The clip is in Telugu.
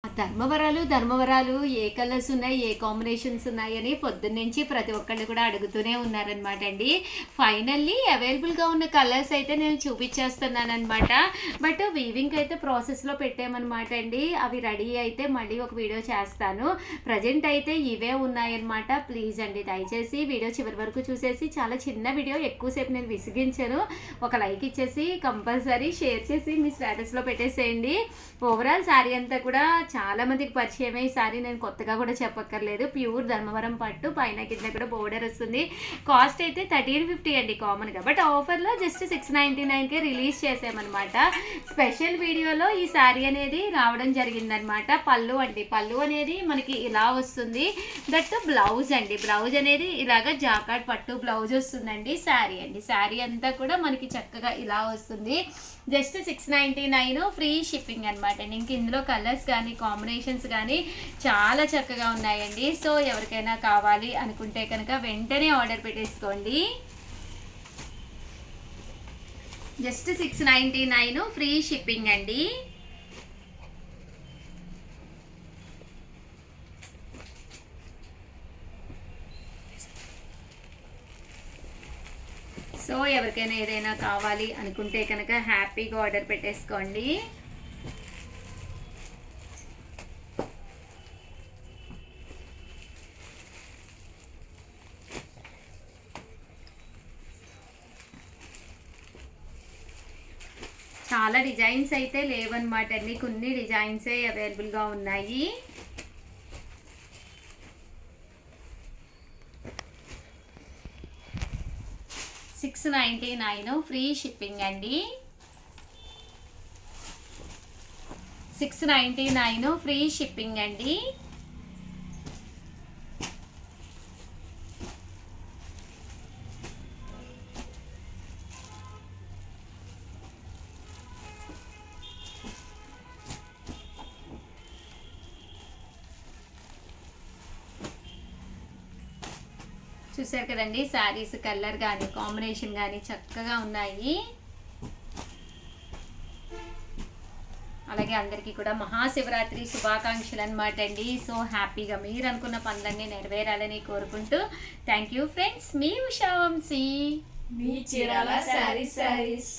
ధర్మవరాలు ఏ కలర్స్ ఉన్నాయి, ఏ కాంబినేషన్స్ ఉన్నాయని పొద్దున్నుంచి ప్రతి ఒక్కళ్ళు కూడా అడుగుతూనే ఉన్నారనమాట అండి. ఫైనల్లీ అవైలబుల్గా ఉన్న కలర్స్ అయితే నేను చూపించేస్తున్నాను అనమాట. బట్ వీవింగ్ అయితే ప్రాసెస్లో పెట్టామన్నమాట అండి. అవి రెడీ అయితే మళ్ళీ ఒక వీడియో చేస్తాను. ప్రజెంట్ అయితే ఇవే ఉన్నాయన్నమాట. ప్లీజ్ అండి దయచేసి వీడియో చివరి వరకు చూసేసి, చాలా చిన్న వీడియో, ఎక్కువసేపు నేను విసిగించాను, ఒక లైక్ ఇచ్చేసి కంపల్సరీ షేర్ చేసి మీ స్టేటస్లో పెట్టేసేయండి. ఓవరాల్ శారీ అంతా కూడా చాలా మందికి పరిచయమే. ఈ సారీ నేను కొత్తగా కూడా చెప్పక్కర్లేదు. ప్యూర్ ధర్మవరం పట్టు, పైన కింద కూడా బోర్డర్ వస్తుంది. కాస్ట్ అయితే 1350 అండి కామన్గా, బట్ ఆఫర్లో జస్ట్ 699కే రిలీజ్ చేసామన్నమాట. స్పెషల్ వీడియోలో ఈ శారీ అనేది రావడం జరిగిందనమాట. పళ్ళు అండి, పళ్ళు అనేది మనకి ఇలా వస్తుంది. దట్ బ్లౌజ్ అండి, బ్లౌజ్ అనేది ఇలాగ జాకాట్ పట్టు బ్లౌజ్ వస్తుందండి. శారీ అండి, శారీ అంతా కూడా మనకి చక్కగా ఇలా వస్తుంది. జస్ట్ 699 ఫ్రీ షిప్పింగ్ అనమాట. ఇంక ఇందులో కలర్స్ కానీ కాంబినేషన్స్ కానీ చాలా చక్కగా ఉన్నాయండి. సో ఎవరికైనా కావాలి అనుకుంటే కనుక వెంటనే ఆర్డర్ పెట్టేసుకోండి. జస్ట్ 699 ఫ్రీ షిప్పింగ్ అండి. సో ఎవరికైనా ఏదైనా కావాలి అనుకుంటే కనుక హ్యాపీగా ఆర్డర్ పెట్టేసుకోండి. చాలా డిజైన్స్ అయితే లేవన్నమాట అండి, కొన్ని డిజైన్సే అవైలబుల్గా ఉన్నాయి. $699 ఫ్రీ షిప్పింగ్ అండి. 699 ఫ్రీ షిప్పింగ్ అండి. చూసారు కదండి, శారీస్ కలర్ కానీ కాంబినేషన్ కానీ చక్కగా ఉన్నాయి. అలాగే అందరికీ కూడా మహాశివరాత్రి శుభాకాంక్షలు అనమాట అండి. సో హ్యాపీగా మీరు అనుకున్న పనులన్నీ నెరవేరాలని కోరుకుంటూ థ్యాంక్ యూ ఫ్రెండ్స్. మీ ఉషా వంశీ, మీ చీరాల శారీస్.